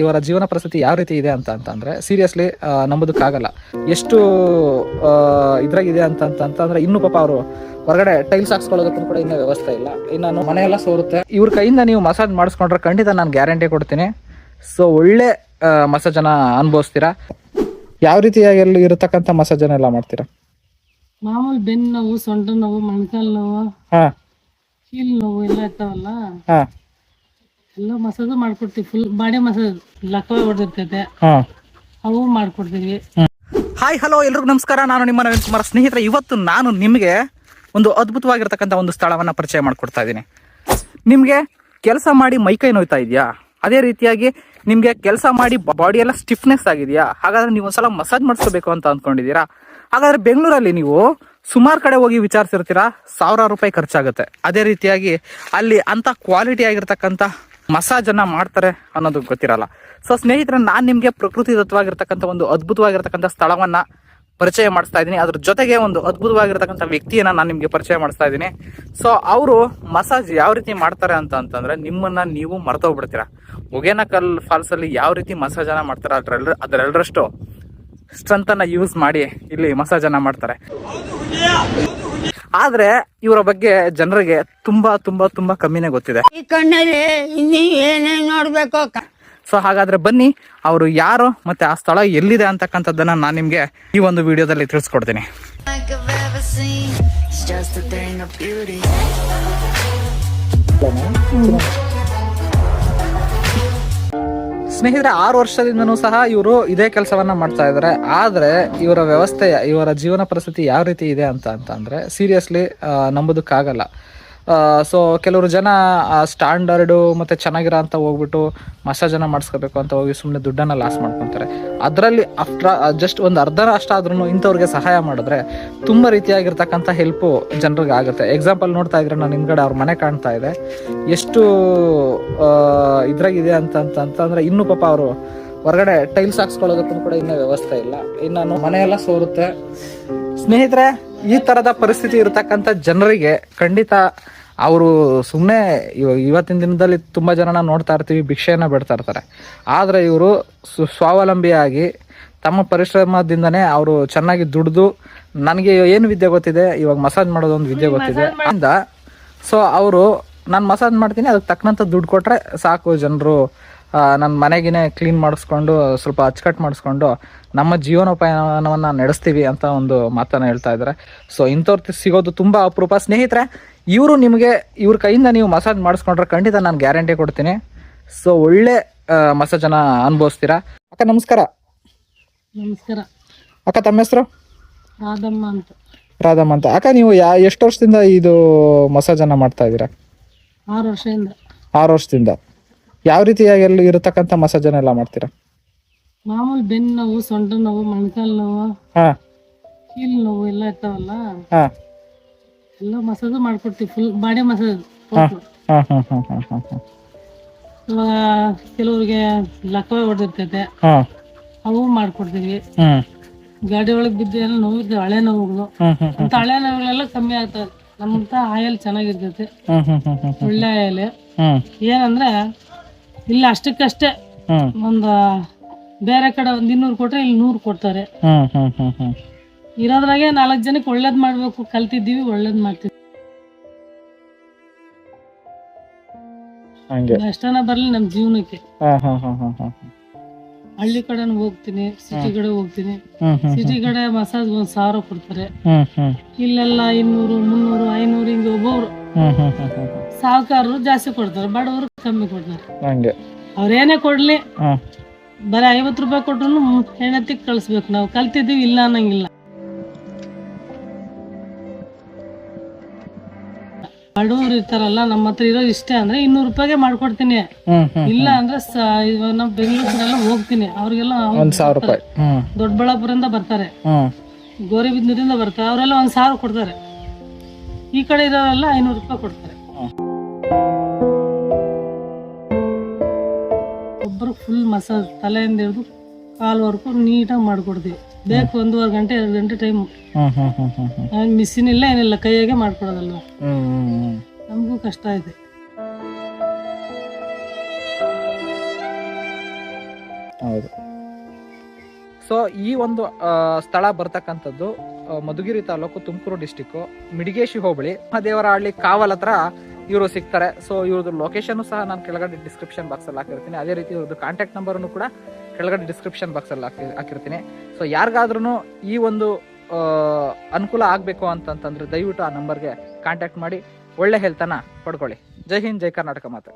ಇವರ ಜೀವನ ಪರಿಸ್ಥಿತಿ ಯಾವ ರೀತಿ ಇದೆ ಅಂತಂದ್ರೆ ಸೀರಿಯಸ್ಲಿ ನಂಬೋದಕ್ಕಾಗಲ್ಲ. ಎಷ್ಟು ಇದ್ರಾಗಿದೆ ಅಂತಂದ್ರೆ ಇನ್ನು ಪಾಪ ಅವರು ಹೊರಗಡೆ ಟೈಲ್ಸ್ ಹಾಕ್ಸ್ಕೊಳ್ಳೋದಕ್ಕೂ ಕೂಡ ಇನ್ನೂ ವ್ಯವಸ್ಥೆ ಇಲ್ಲ. ಇನ್ನು ಮನೆಯೆಲ್ಲ ಸೋರುತ್ತೆ. ಇವ್ರ ಕೈಯಿಂದ ನೀವು ಮಸಾಜ್ ಮಾಡಿಸ್ಕೊಂಡ್ರೆ ಖಂಡಿತ ನಾನು ಗ್ಯಾರಂಟಿ ಕೊಡ್ತೀನಿ. ಸೊ ಒಳ್ಳೆ ಮಸಾಜನ್ನ ಅನುಭವಿಸ್ತೀರಾ. ಯಾವ ರೀತಿಯಾಗಿ ಎಲ್ಲಿ ಇರತಕ್ಕಂಥ ಮಸಾಜನ್ನ ಎಲ್ಲ ಮಾಡ್ತೀರಾ? ಮಾಮೂಲಿ ಬೆನ್ನು ನೋವು, ಸೊಂಟ ನೋವು, ಮೊಣಕಾಲು ನೋವು, ಕೀಲ್ ನೋವು ಎಲ್ಲ ಇರ್ತಾವಲ್ಲ, ಎಲ್ಲ ಮಸಾಜ್ ಮಾಡ್ಕೊಡ್ತೀವಿ. ಫುಲ್ ಬಾಡಿ ಮಸಾಜ್ ಲಕ್ಕವ ಹೊಡೆದಿರ್ತೈತೆ, ಅವು ಮಾಡ್ಕೊಡ್ತೀವಿ. ಹಾಯ್ ಹಲೋ ಎಲ್ರಿಗೂ ನಮಸ್ಕಾರ. ನಾನು ನಿಮ್ಮ ನವೀನ್ ಕುಮಾರ್. ಸ್ನೇಹಿತರೆ, ಇವತ್ತು ನಾನು ನಿಮಗೆ ಒಂದು ಅದ್ಭುತವಾಗಿರ್ತಕ್ಕಂಥ ಒಂದು ಸ್ಥಳವನ್ನು ಪರಿಚಯ ಮಾಡಿಕೊಡ್ತಾ ಇದ್ದೀನಿ. ನಿಮಗೆ ಕೆಲಸ ಮಾಡಿ ಮೈಕೈ ನೋಯ್ತಾ ಇದೆಯಾ? ಅದೇ ರೀತಿಯಾಗಿ ನಿಮಗೆ ಕೆಲಸ ಮಾಡಿ ಬಾಡಿ ಎಲ್ಲ ಸ್ಟಿಫ್ನೆಸ್ ಆಗಿದೆಯಾ? ಹಾಗಾದ್ರೆ ನೀವು ಒಂದ್ಸಲ ಮಸಾಜ್ ಮಾಡಿಸ್ಕೋಬೇಕು ಅಂತ ಅಂದ್ಕೊಂಡಿದ್ದೀರಾ? ಹಾಗಾದ್ರೆ ಬೆಂಗಳೂರಲ್ಲಿ ನೀವು ಸುಮಾರು ಕಡೆ ಹೋಗಿ ವಿಚಾರಿಸಿರ್ತೀರಾ, ಸಾವಿರಾರು ರೂಪಾಯಿ ಖರ್ಚಾಗುತ್ತೆ. ಅದೇ ರೀತಿಯಾಗಿ ಅಲ್ಲಿ ಅಂತ ಕ್ವಾಲಿಟಿ ಆಗಿರ್ತಕ್ಕಂಥ ಮಸಾಜನ್ನು ಮಾಡ್ತಾರೆ ಅನ್ನೋದು ಗೊತ್ತಿರಲ್ಲ. ಸೊ ಸ್ನೇಹಿತರೆ, ನಾನು ನಿಮಗೆ ಪ್ರಕೃತಿ ದತ್ತವಾಗಿರ್ತಕ್ಕಂಥ ಒಂದು ಅದ್ಭುತವಾಗಿರ್ತಕ್ಕಂಥ ಸ್ಥಳವನ್ನು ಪರಿಚಯ ಮಾಡಿಸ್ತಾ ಇದ್ದೀನಿ. ಅದ್ರ ಜೊತೆಗೆ ಒಂದು ಅದ್ಭುತವಾಗಿರ್ತಕ್ಕಂಥ ವ್ಯಕ್ತಿಯನ್ನು ನಾನು ನಿಮಗೆ ಪರಿಚಯ ಮಾಡಿಸ್ತಾ ಇದ್ದೀನಿ. ಸೊ ಅವರು ಮಸಾಜ್ ಯಾವ ರೀತಿ ಮಾಡ್ತಾರೆ ಅಂತಂದ್ರೆ ನಿಮ್ಮನ್ನು ನೀವು ಮರ್ತೋಗ್ಬಿಡ್ತೀರಾ. ಹೊಗೇನಕಲ್ ಫಾಲ್ಸಲ್ಲಿ ಯಾವ ರೀತಿ ಮಸಾಜನ್ನು ಮಾಡ್ತಾರೆ ಅದರೆಲ್ಲರಷ್ಟು ಸ್ಟ್ರೆಂತನ್ನು ಯೂಸ್ ಮಾಡಿ ಇಲ್ಲಿ ಮಸಾಜನ್ನು ಮಾಡ್ತಾರೆ. ಆದ್ರೆ ಇವರ ಬಗ್ಗೆ ಜನರಿಗೆ ತುಂಬಾ ತುಂಬಾ ತುಂಬಾ ಕಮ್ಮಿನೇ ಗೊತ್ತಿದೆ. ಈ ಕಣ್ಣಲ್ಲಿ ಇನ್ನೂ ಏನೇನು ನೋಡ್ಬೇಕು. ಸೊ ಹಾಗಾದ್ರೆ ಬನ್ನಿ, ಅವರು ಯಾರು ಮತ್ತೆ ಆ ಸ್ಥಳ ಎಲ್ಲಿದೆ ಅಂತಕ್ಕಂಥದ್ದನ್ನ ನಾನು ನಿಮ್ಗೆ ಈ ಒಂದು ವಿಡಿಯೋದಲ್ಲಿ ತಿಳಿಸ್ಕೊಡ್ತೀನಿ. ಸ್ನೇಹಿತರೆ, 6 ವರ್ಷದಿಂದನೂ ಸಹ ಇವರು ಇದೇ ಕೆಲಸವನ್ನ ಮಾಡ್ತಾ ಇದ್ದಾರೆ. ಆದ್ರೆ ಇವರ ವ್ಯವಸ್ಥೆ, ಇವರ ಜೀವನ ಪರಿಸ್ಥಿತಿ ಯಾವ ರೀತಿ ಇದೆ ಅಂತಂದ್ರೆ ಸೀರಿಯಸ್ಲಿ ನಂಬೋದಕ್ಕಾಗಲ್ಲ. ಸೊ ಕೆಲವರು ಜನ ಸ್ಟ್ಯಾಂಡರ್ಡು ಮತ್ತು ಚೆನ್ನಾಗಿರೋ ಅಂತ ಹೋಗ್ಬಿಟ್ಟು ಮಸಾಜನ್ನು ಮಾಡಿಸ್ಕೋಬೇಕು ಅಂತ ಹೋಗಿ ಸುಮ್ಮನೆ ದುಡ್ಡನ್ನು ಲಾಸ್ ಮಾಡ್ಕೊತಾರೆ. ಅದರಲ್ಲಿ ಜಸ್ಟ್ ಒಂದು ಅರ್ಧ ಅಷ್ಟಾದ್ರೂ ಇಂಥವ್ರಿಗೆ ಸಹಾಯ ಮಾಡಿದ್ರೆ ತುಂಬ ರೀತಿಯಾಗಿರ್ತಕ್ಕಂಥ ಹೆಲ್ಪು ಜನರಿಗೆ ಆಗುತ್ತೆ. ಎಕ್ಸಾಂಪಲ್ ನೋಡ್ತಾ ಇದ್ರೆ ನಾನು ಹಿಂದ್ಗಡೆ ಅವ್ರ ಮನೆ ಕಾಣ್ತಾ ಇದೆ, ಎಷ್ಟು ಇದ್ರಾಗಿದೆ ಅಂತಂದ್ರೆ ಇನ್ನೂ ಪಾಪ ಅವರು ಹೊರಗಡೆ ಟೈಲ್ಸ್ ಹಾಕ್ಸ್ಕೊಳ್ಳೋದಕ್ಕೂ ಕೂಡ ಇನ್ನೂ ವ್ಯವಸ್ಥೆ ಇಲ್ಲ. ಇನ್ನು ಮನೆಯೆಲ್ಲ ಸೋರುತ್ತೆ. ಸ್ನೇಹಿತರೆ, ಈ ಥರದ ಪರಿಸ್ಥಿತಿ ಇರತಕ್ಕಂಥ ಜನರಿಗೆ ಖಂಡಿತ ಅವರು ಸುಮ್ಮನೆ ಇವತ್ತಿನ ದಿನದಲ್ಲಿ ತುಂಬ ಜನನ ನೋಡ್ತಾ ಇರ್ತೀವಿ, ಭಿಕ್ಷೆಯನ್ನು ಬಿಡ್ತಾ ಇರ್ತಾರೆ. ಆದರೆ ಇವರು ಸ್ವಾವಲಂಬಿಯಾಗಿ ತಮ್ಮ ಪರಿಶ್ರಮದಿಂದನೇ ಅವರು ಚೆನ್ನಾಗಿ ದುಡಿದು, ನನಗೆ ಏನು ವಿದ್ಯೆ ಗೊತ್ತಿದೆ, ಇವಾಗ ಮಸಾಜ್ ಮಾಡೋದೊಂದು ವಿದ್ಯೆ ಗೊತ್ತಿದೆ ಅಂದ. ಸೊ ಅವರು ನಾನು ಮಸಾಜ್ ಮಾಡ್ತೀನಿ, ಅದಕ್ಕೆ ತಕ್ಕಂಥ ದುಡ್ಡು ಕೊಟ್ಟರೆ ಸಾಕು, ಜನರು ನನ್ನ ಮನೆಗಿನೇ ಕ್ಲೀನ್ ಮಾಡಿಸ್ಕೊಂಡು ಸ್ವಲ್ಪ ಅಚ್ಚುಕಟ್ಟು ಮಾಡಿಸ್ಕೊಂಡು ನಮ್ಮ ಜೀವನೋಪಾಯನವನ್ನು ನಡೆಸ್ತೀವಿ ಅಂತ ಒಂದು ಮಾತನ್ನು ಹೇಳ್ತಾ ಇದ್ದಾರೆ. ಸೊ ಇಂಥವ್ರು ಸಿಗೋದು ತುಂಬ ಅಪರೂಪ. ಸ್ನೇಹಿತರೆ, ಇವರು ನಿಮಗೆ ಇವ್ರ ಕೈಯಿಂದ ನೀವು ಮಸಾಜ್ ಮಾಡಿಸ್ಕೊಂಡ್ರೆ ಖಂಡಿತ ನಾನು ಗ್ಯಾರಂಟಿ ಕೊಡ್ತೀನಿ. ಸೊ ಒಳ್ಳೆ ಮಸಾಜನ್ನು ಅನುಭವಿಸ್ತೀರಾ. ಅಕ್ಕ ನಮಸ್ಕಾರ. ನಮಸ್ಕಾರ ಅಕ್ಕ, ತಮ್ಮ ಹೆಸರು? ರಾಧಮ್ಮ ಅಂತ. ರಾಧಮ್ಮ ಅಂತ. ಅಕ್ಕ, ನೀವು ಎಷ್ಟು ವರ್ಷದಿಂದ ಇದು ಮಸಾಜನ್ನು ಮಾಡ್ತಾ ಇದ್ದೀರಾ? 6 ವರ್ಷದಿಂದ. 6 ವರ್ಷದಿಂದ. ಯಾವ ರೀತಿಯಾಗಿ ಎಲ್ಲಿ ಇರತಕ್ಕಂಥ ಮಸಾಜನ್ನೆಲ್ಲ ಮಾಡ್ತೀರಾ? ಮಾಮೂಲಿ ಬೆನ್ನು ನೋವು, ಸೊಂಟ ನೋವು, ಮೊಣಕಾಲು ನೋವು, ಕೀಲ್ ನೋವು ಎಲ್ಲ ಇರ್ತಾವಲ್ಲ, ಎಲ್ಲ ಮಸಾಜ್ ಮಾಡ್ಕೊಡ್ತೀವಿ. Full body massage. ಇವಾಗ ಕೆಲವ್ರಿಗೆ ಲಕ್ಕವ ಹೊಡೆದಿರ್ತೈತೆ, ಅವು ಮಾಡ್ಕೊಡ್ತೀವಿ. ಗಾಡಿ ಒಳಗೆ ಬಿದ್ದು ಎಲ್ಲ ನೋವು ಇರ್ತವೆ, ಹಳೆ ನೋವುಗಳು. ಅಂತ ಹಳೆ ನೋವುಗಳೆಲ್ಲ ಕಮ್ಮಿ ಆಗ್ತದೆ. ನಮ್ಮಂತ ಆಯಲ್ ಚೆನ್ನಾಗಿರ್ತೈತೆ, ಒಳ್ಳೆ ಆಯಲ್. ಏನಂದ್ರೆ ಇಲ್ಲ ಅಷ್ಟಕ್ಕಷ್ಟೇ, ಒಂದು ಬೇರೆ ಕಡೆ 200 ಕೊಟ್ರೆ ಇಲ್ಲಿ 100 ಕೊಡ್ತಾರೆ. ಇರೋದ್ರಾಗೆ 4 ಜನಕ್ಕೆ ಒಳ್ಳೇದ್ ಮಾಡ್ಬೇಕು ಕಲ್ತಿದ್ದೀವಿ, ಒಳ್ಳೇದ್ ಮಾಡ್ತೀವಿ. ಎಷ್ಟನ ಬರ್ಲಿ ನಮ್ ಜೀವನಕ್ಕೆ. ಹಳ್ಳಿ ಕಡೆ ಹೋಗ್ತೀನಿ, ಸಿಟಿ ಕಡೆ ಹೋಗ್ತೀನಿ. ಸಿಟಿ ಕಡೆ ಮಸಾಜ್ 1000 ಕೊಡ್ತಾರೆ. ಇಲ್ಲೆಲ್ಲ 200, 300, 500 ಹಿಂಗೆ ಒಬ್ಬೊಬ್ರು. ಸಾಹುಕಾರರು ಜಾಸ್ತಿ ಕೊಡ್ತಾರೆ, ಬಡವರು ಕಮ್ಮಿ ಕೊಡ್ತಾರೆ. ಅವ್ರೇನೇ ಕೊಡ್ಲಿ, ಬರೀ 50 ರೂಪಾಯಿ ಕೊಟ್ರು ಹೆಣತಿಗೆ ಕಳಿಸ್ಬೇಕು. ನಾವು ಕಲ್ತಿದ್ದೀವಿ, ಇಲ್ಲ ಅನ್ನಂಗಿಲ್ಲ. ಬಡವರು ಇರ್ತಾರಲ್ಲ, ನಮ್ಮ ಹತ್ರ ಇರೋ ಇಷ್ಟೇ ಅಂದ್ರೆ 200 ರೂಪಾಯಿಗೆ ಮಾಡ್ಕೊಡ್ತೀನಿ. ಇಲ್ಲ ಅಂದ್ರೆ ನಾವು ಬೆಂಗಳೂರಿನೆಲ್ಲ ಹೋಗ್ತೀನಿ, ಅವ್ರಿಗೆಲ್ಲ 1000 ರೂಪಾಯಿ. ದೊಡ್ಡಬಳ್ಳಾಪುರದಿಂದ ಬರ್ತಾರೆ, ಗೌರಿಬಿದನೂರಿಂದ ಬರ್ತಾರೆ, ಅವರೆಲ್ಲ 1000 ಕೊಡ್ತಾರೆ. ಈ ಕಡೆ ಇರೋರೆಲ್ಲ 500 ರೂಪಾಯಿ ಕೊಡ್ತಾರೆ. ಒಬ್ಬರು ಫುಲ್ ಮಸಾಜ್ ತಲೆಯಿಂದ ಹಿಡಿದು ಕಾಲ್ವರೆಗೂ ನೀಟಾಗಿ ಮಾಡ್ಕೊಡ್ತೀವಿ. ಬೇಕು 1.5 ಗಂಟೆ 2 ಗಂಟೆ ಟೈಮು. ಮಿಷಿನ್ ಇಲ್ಲ, ಏನಿಲ್ಲ, ಕೈಯಾಗೆ ಮಾಡ್ಕೊಡೋದಲ್ವ, ನಮಗೂ ಕಷ್ಟ ಇದೆ. ಹೌದು. ಸೊ ಈ ಒಂದು ಸ್ಥಳ ಬರ್ತಕ್ಕಂಥದ್ದು ಮಧುಗಿರಿ ತಾಲೂಕು, ತುಮಕೂರು ಡಿಸ್ಟಿಕ್ಕು, ಮಿಡಿಗೇಶಿ ಹೋಬಳಿ, ಮಹದೇವರಹಳ್ಳಿ ಕಾವಲ್ ಹತ್ರ ಇವರು ಸಿಗ್ತಾರೆ. ಸೊ ಇವ್ರದ್ದು ಲೊಕೇಶನ್ ಸಹ ನಾನು ಕೆಳಗಡೆ ಡಿಸ್ಕ್ರಿಪ್ಷನ್ ಬಾಕ್ಸ್ ಅಲ್ಲಿ ಹಾಕಿರ್ತೀನಿ. ಅದೇ ರೀತಿ ಇವ್ರದ್ದು ಕಾಂಟ್ಯಾಕ್ಟ್ ನಂಬರ್ನು ಕೂಡ ಕೆಳಗಡೆ ಡಿಸ್ಕ್ರಿಪ್ಷನ್ ಬಾಕ್ಸ್ ಅಲ್ಲಿ ಹಾಕಿರ್ತೀನಿ. ಸೊ ಯಾರಿಗಾದ್ರೂ ಈ ಒಂದು ಅನುಕೂಲ ಆಗಬೇಕು ಅಂತಂತಂದ್ರೆ ದಯವಿಟ್ಟು ಆ ನಂಬರ್ಗೆ ಕಾಂಟ್ಯಾಕ್ಟ್ ಮಾಡಿ ಒಳ್ಳೆ ಹೆಲ್ತನ್ನ ಪಡ್ಕೊಳ್ಳಿ. ಜೈ ಹಿಂದ್, ಜೈ ಕರ್ನಾಟಕ ಮಾತೆ.